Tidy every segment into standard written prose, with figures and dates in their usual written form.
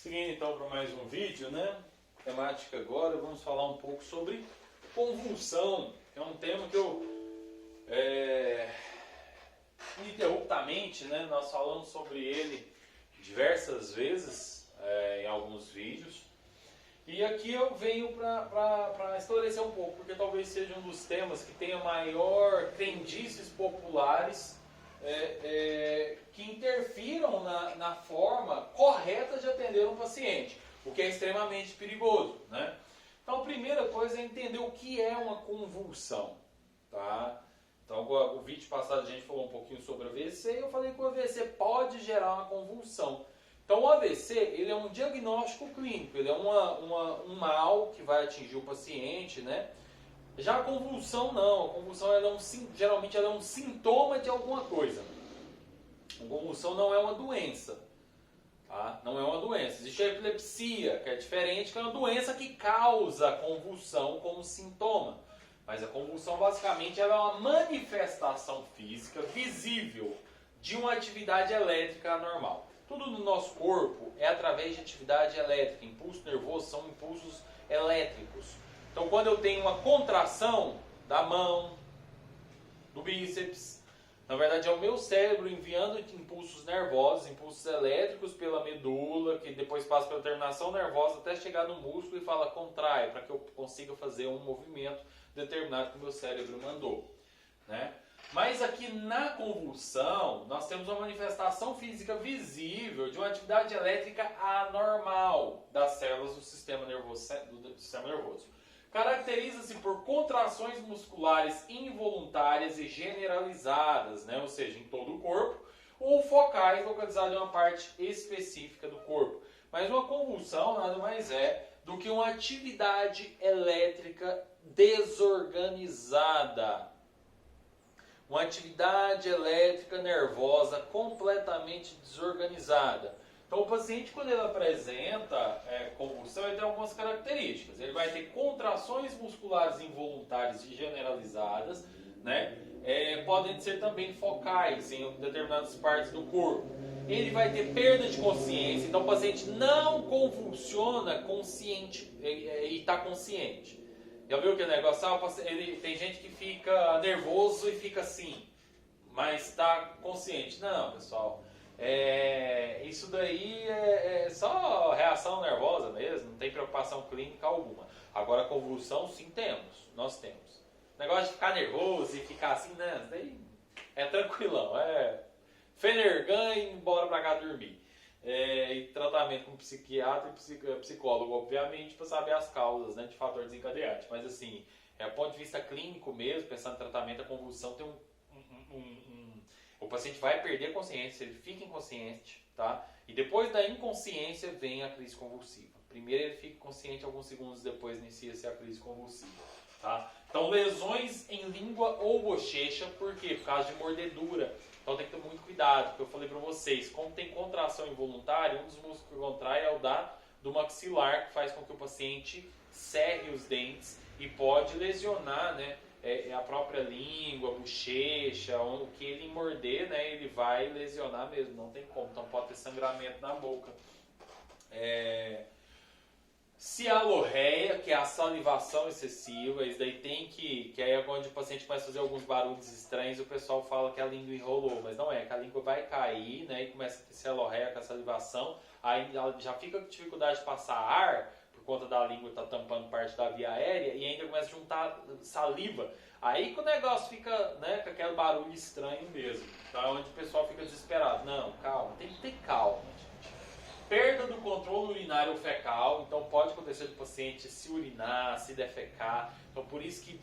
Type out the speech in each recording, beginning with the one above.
Seguindo então para mais um vídeo, né? Temática agora, vamos falar um pouco sobre convulsão. É um tema que eu ininterruptamente, né? Nós falamos sobre ele diversas vezes em alguns vídeos. E aqui eu venho para esclarecer um pouco, porque talvez seja um dos temas que tenha maior crendices populares que interfiram na forma correta de atender um paciente, o que é extremamente perigoso, né? Então a primeira coisa é entender o que é uma convulsão, tá? Então o vídeo passado a gente falou um pouquinho sobre o AVC e eu falei que o AVC pode gerar uma convulsão. Então o AVC ele é um diagnóstico clínico, ele é um mal que vai atingir o paciente, né? Já a convulsão não, a convulsão geralmente ela é um sintoma de alguma coisa. A convulsão não é uma doença, tá? Não é uma doença. Existe a epilepsia, que é diferente, que é uma doença que causa a convulsão como sintoma. Mas a convulsão basicamente ela é uma manifestação física visível de uma atividade elétrica anormal. Tudo no nosso corpo é através de atividade elétrica. Impulso nervoso são impulsos elétricos. Então, quando eu tenho uma contração da mão, do bíceps, na verdade é o meu cérebro enviando impulsos nervosos, impulsos elétricos pela medula, que depois passa pela terminação nervosa até chegar no músculo e fala contrai, para que eu consiga fazer um movimento determinado que o meu cérebro mandou, né? Mas aqui na convulsão, nós temos uma manifestação física visível de uma atividade elétrica anormal das células do sistema nervoso. Caracteriza-se por contrações musculares involuntárias e generalizadas, né? Ou seja, em todo o corpo, ou focais localizadas em uma parte específica do corpo. Mas uma convulsão nada mais é do que uma atividade elétrica desorganizada. Uma atividade elétrica nervosa completamente desorganizada. Então o paciente, quando ele apresenta convulsão, ele tem algumas características. Ele vai ter contrações musculares involuntárias e generalizadas, né? Podem ser também focais em determinadas partes do corpo. Ele vai ter perda de consciência, então o paciente não convulsiona consciente e está consciente. Já viu que negócio? Tem gente que fica nervoso e fica assim, mas está consciente. Não, pessoal. Isso daí é só reação nervosa mesmo, não tem preocupação clínica alguma. Agora, convulsão, sim, nós temos. O negócio de ficar nervoso e ficar assim, né? Isso daí é tranquilão, Fenergan e embora pra cá dormir. E tratamento com psiquiatra e psicólogo, obviamente, para saber as causas, né, de fator desencadeante. Mas assim, do ponto de vista clínico mesmo, pensando em tratamento, a convulsão tem o paciente vai perder a consciência, ele fica inconsciente, tá? E depois da inconsciência vem a crise convulsiva. Primeiro ele fica consciente, alguns segundos depois inicia-se a crise convulsiva, tá? Então lesões em língua ou bochecha, por quê? Por causa de mordedura. Então tem que ter muito cuidado, porque eu falei para vocês, como tem contração involuntária, um dos músculos que contrai é o do maxilar, que faz com que o paciente cerre os dentes e pode lesionar, né, a própria língua, a bochecha, o que ele morder, né, ele vai lesionar mesmo, não tem como, então pode ter sangramento na boca. Cialorreia, que é a salivação excessiva, isso daí que aí é onde o paciente começa a fazer alguns barulhos estranhos, o pessoal fala que a língua enrolou, mas não é, que a língua vai cair, né, e começa a ter cialorreia com a salivação, aí ela já fica com dificuldade de passar ar, por conta da língua estar tampando parte da via aérea, e ainda começa a juntar saliva, aí que o negócio fica, né, com aquele barulho estranho mesmo, então é onde o pessoal fica desesperado. Não, calma, tem que ter calma, gente. Perda do controle urinário ou fecal, então pode acontecer do paciente se urinar, se defecar. Então por isso que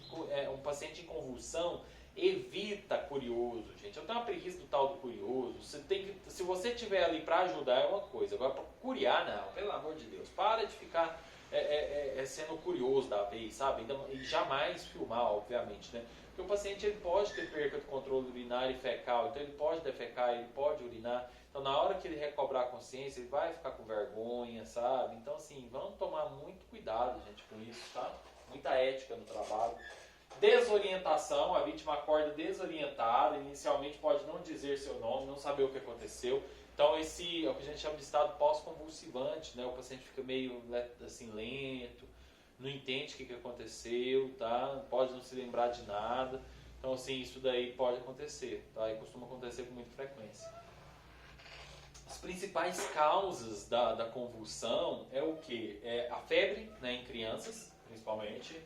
um paciente em convulsão evita curioso, gente. Eu tenho uma preguiça do tal do curioso. Se você estiver ali para ajudar é uma coisa, agora para curiar não, pelo amor de Deus. Para de ficar sendo curioso da vez, sabe? E jamais filmar, obviamente, né? Porque o paciente ele pode ter perda de controle urinário e fecal, então ele pode defecar, ele pode urinar. Então na hora que ele recobrar a consciência, ele vai ficar com vergonha, sabe? Então assim, vamos tomar muito cuidado, gente, com isso, tá? Muita ética no trabalho. Desorientação, a vítima acorda desorientada, inicialmente pode não dizer seu nome, não saber o que aconteceu. Então esse é o que a gente chama de estado pós-convulsivante, né? O paciente fica meio assim lento, não entende o que aconteceu, tá? Pode não se lembrar de nada. Então assim, isso daí pode acontecer, tá? E costuma acontecer com muita frequência. As principais causas da convulsão é o que? É a febre, né, em crianças, principalmente,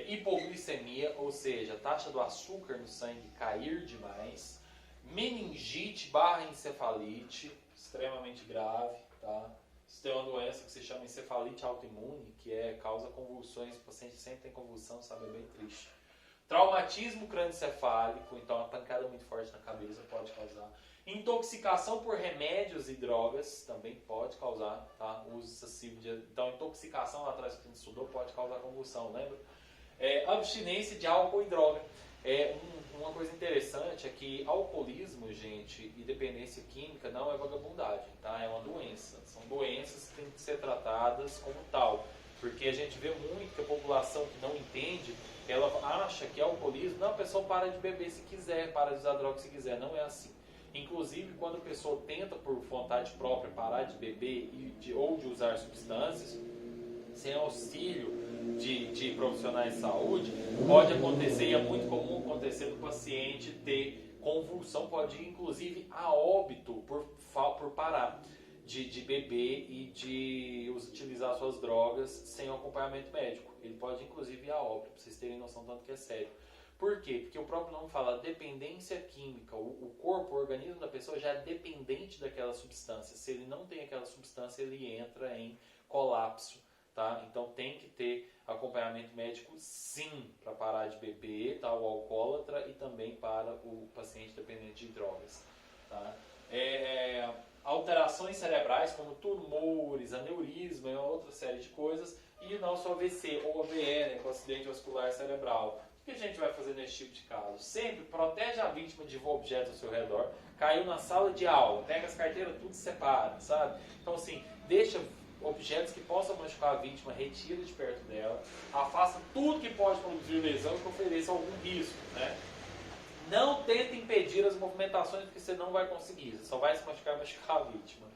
hipoglicemia, ou seja, a taxa do açúcar no sangue cair demais, meningite / encefalite, extremamente grave, tá? Isso tem uma doença que se chama encefalite autoimune, que causa convulsões, o paciente sempre tem convulsão, sabe, é bem triste. Traumatismo crânioencefálico, então uma pancada muito forte na cabeça pode causar. Intoxicação por remédios e drogas também pode causar, tá? Uso excessivo de... Então, intoxicação lá atrás que a gente estudou pode causar convulsão, lembra? Abstinência de álcool e droga. Uma coisa interessante é que alcoolismo, gente, e dependência química não é vagabundagem, tá? É uma doença. São doenças que têm que ser tratadas como tal. Porque a gente vê muito que a população que não entende, ela acha que alcoolismo, não, a pessoa para de beber se quiser, para de usar droga se quiser. Não é assim. Inclusive, quando a pessoa tenta, por vontade própria, parar de beber ou de usar substâncias, sem auxílio de profissionais de saúde, pode acontecer, e é muito comum acontecer do paciente ter convulsão, pode ir inclusive a óbito por parar de beber e de utilizar suas drogas sem um acompanhamento médico. Ele pode inclusive ir a óbito, para vocês terem noção tanto que é sério. Por quê? Porque o próprio nome fala dependência química. O corpo, o organismo da pessoa já é dependente daquela substância. Se ele não tem aquela substância, ele entra em colapso, tá? Então tem que ter acompanhamento médico sim, para parar de beber, tá? O alcoólatra, e também para o paciente dependente de drogas, tá? Alterações cerebrais como tumores, aneurisma e uma outra série de coisas, e nosso AVC ou AVE, né, com acidente vascular cerebral. O que a gente vai fazer nesse tipo de caso? Sempre protege a vítima de objetos ao seu redor. Caiu na sala de aula, pega as carteiras, tudo separa, sabe? Então assim, deixa objetos que possam machucar a vítima, retira de perto dela, afasta tudo que pode produzir lesão e que ofereça algum risco, né? Não tenta impedir as movimentações, porque você não vai conseguir, você só vai se machucar e machucar a vítima.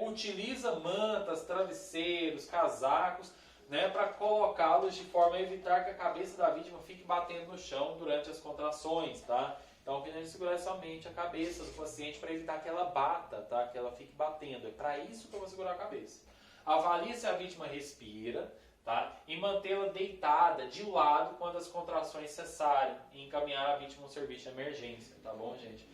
Utiliza mantas, travesseiros, casacos, né, para colocá-los de forma a evitar que a cabeça da vítima fique batendo no chão durante as contrações, tá? Então, o que a gente segura é somente a cabeça do paciente para evitar que ela bata, tá? Que ela fique batendo. É para isso que eu vou segurar a cabeça. Avalie se a vítima respira, tá? E mantê-la deitada de lado quando as contrações cessarem e encaminhar a vítima a um serviço de emergência, tá bom, gente?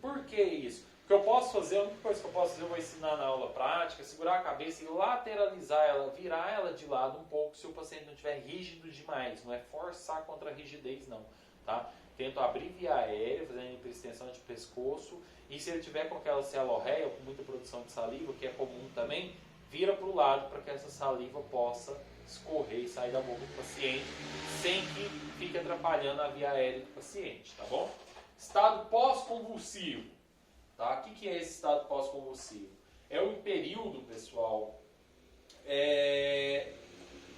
Por que isso? O que eu posso fazer, a única coisa que eu posso fazer, eu vou ensinar na aula prática, segurar a cabeça e lateralizar ela, virar ela de lado um pouco se o paciente não estiver rígido demais. Não é forçar contra a rigidez, não, tá? Tento abrir via aérea, fazendo hiperextensão de pescoço, e se ele tiver com aquela celorreia, com muita produção de saliva, que é comum também, vira para o lado para que essa saliva possa escorrer e sair da boca do paciente, sem que fique atrapalhando a via aérea do paciente, tá bom? Estado pós-convulsivo. Tá? O que é esse estado pós-convulsivo? É um período, pessoal,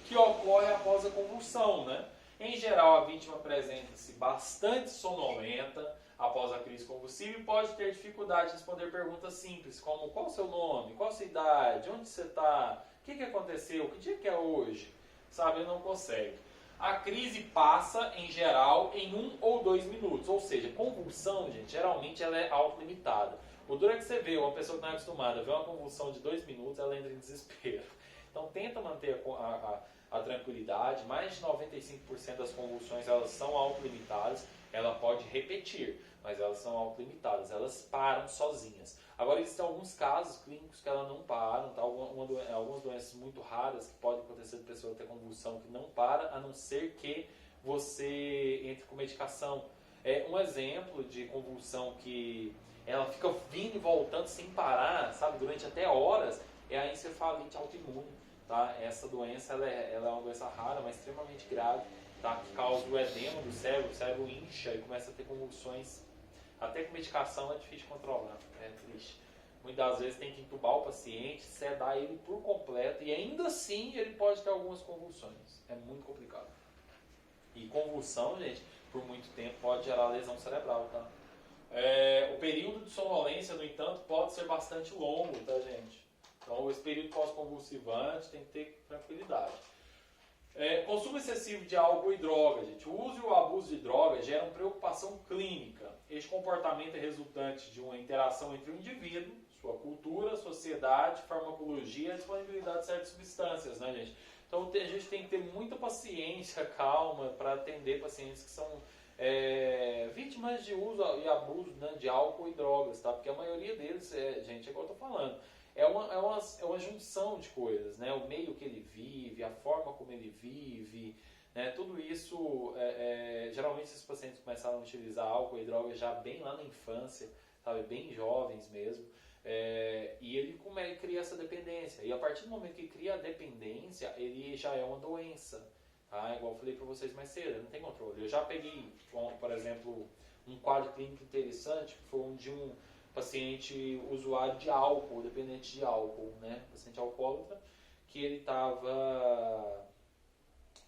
que ocorre após a convulsão, né? Em geral, a vítima apresenta-se bastante sonolenta após a crise convulsiva e pode ter dificuldade de responder perguntas simples, como qual o seu nome, qual a sua idade, onde você está, o que aconteceu, que dia que é hoje, sabe? Ele não consegue. A crise passa, em geral, em 1 ou 2 minutos. Ou seja, convulsão, gente, geralmente ela é autolimitada. O duro é que você vê, uma pessoa que não é acostumada a ver uma convulsão de 2 minutos, ela entra em desespero. Então tenta manter a tranquilidade. Mais de 95% das convulsões elas são autolimitadas. Ela pode repetir, mas elas são autolimitadas. Elas param sozinhas. Agora existem alguns casos clínicos que elas não param, tá? Algumas doenças muito raras que podem acontecer de pessoa ter convulsão que não para, a não ser que você entre com medicação. Um exemplo de convulsão que ela fica vindo e voltando sem parar, sabe, durante até horas, é a encefalite autoimune, tá? Essa doença ela é uma doença rara, mas extremamente grave, tá? Que causa o edema do cérebro, o cérebro incha e começa a ter convulsões. Até com medicação é difícil de controlar, é triste. Muitas vezes tem que entubar o paciente, sedar ele por completo e ainda assim ele pode ter algumas convulsões. É muito complicado. E convulsão, gente, por muito tempo pode gerar lesão cerebral, tá? O período de sonolência, no entanto, pode ser bastante longo, tá, gente? Então, esse período pós-convulsivante tem que ter tranquilidade. Consumo excessivo de álcool e droga, gente. O uso e o abuso de drogas geram preocupação clínica. Este comportamento é resultante de uma interação entre o indivíduo, sua cultura, sociedade, farmacologia e disponibilidade de certas substâncias, né, gente? Então, a gente tem que ter muita paciência, calma, para atender pacientes que são vítimas de uso e abuso, né, de álcool e drogas, tá? Porque a maioria deles, gente, é igual eu tô falando, é uma junção de coisas, né? O meio que ele vive, a forma como ele vive, né? Tudo isso, geralmente esses pacientes começaram a utilizar álcool e drogas já bem lá na infância, sabe? Bem jovens mesmo. E ele cria essa dependência. E a partir do momento que cria a dependência, ele já é uma doença. Tá? Igual eu falei para vocês mais cedo, não tem controle. Eu já peguei, por exemplo, um quadro clínico interessante, que foi um de um paciente usuário de álcool, dependente de álcool, né? Paciente alcoólatra, que ele estava...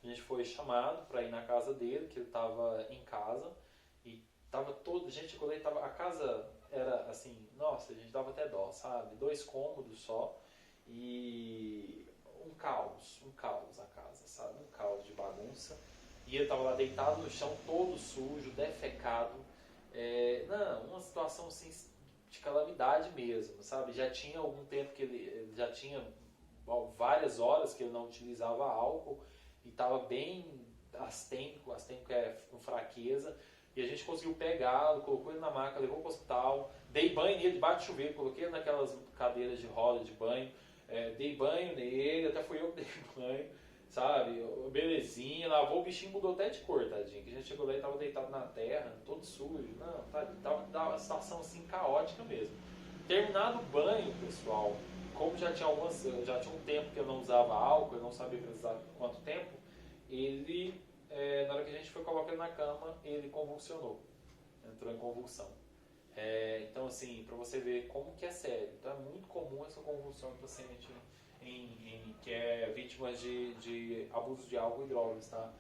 A gente foi chamado para ir na casa dele, que ele estava em casa, e estava todo... Gente, quando ele estava... A casa era assim, nossa, a gente dava até dó, sabe? 2 cômodos só, e um caos a casa, sabe? Um caos de bagunça. E ele estava lá deitado no chão, todo sujo, defecado. Não, uma situação assim de calamidade mesmo, sabe? Já tinha algum tempo que ele já tinha várias horas que ele não utilizava álcool e estava bem astênico com fraqueza. E a gente conseguiu pegá-lo, colocou ele na maca, levou para o hospital, dei banho nele debaixo de chuveiro, coloquei ele naquelas cadeiras de roda de banho, dei banho nele, até fui eu que dei banho, sabe? Belezinha, lavou, o bichinho mudou até de cor, tadinho, que a gente chegou lá e estava deitado na terra, todo sujo, não, tava uma situação assim caótica mesmo. Terminado o banho, pessoal, como já tinha um tempo que eu não usava álcool, eu não sabia precisar quanto tempo, ele... na hora que a gente foi colocar ele na cama, ele convulsionou, entrou em convulsão. Então, assim, para você ver como que é sério. Então, é muito comum essa convulsão em paciente que é vítima de abuso de álcool e drogas, tá?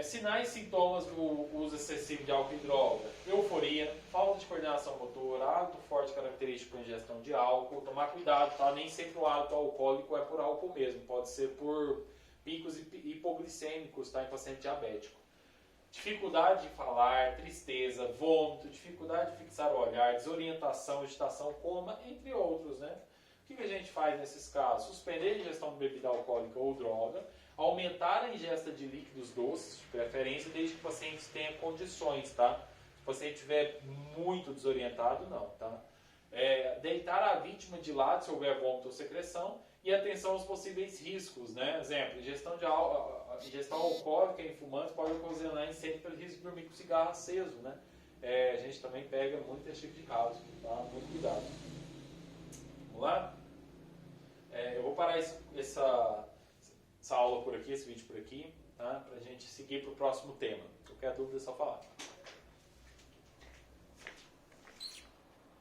Sinais e sintomas do uso excessivo de álcool e droga: euforia, falta de coordenação motora, hábito forte característico com ingestão de álcool. Tomar cuidado, tá? Nem sempre o hábito alcoólico é por álcool mesmo, pode ser por picos hipoglicêmicos, tá? Em paciente diabético. Dificuldade de falar, tristeza, vômito, dificuldade de fixar o olhar, desorientação, agitação, coma, entre outros, né? O que a gente faz nesses casos? Suspender a ingestão de bebida alcoólica ou droga, aumentar a ingesta de líquidos doces, de preferência, desde que o paciente tenha condições, tá? Se o paciente estiver muito desorientado, não, tá? Deitar a vítima de lado se houver vômito ou secreção, e atenção aos possíveis riscos, né? Exemplo, ingestão alcoólica em fumantes pode ocasionar incêndio pelo risco de dormir com cigarro aceso, né? A gente também pega muito esse tipo de caso, tá? Muito cuidado. Vamos lá? Eu vou parar essa aula por aqui, esse vídeo por aqui, tá? Pra gente seguir pro próximo tema. Qualquer dúvida é só falar.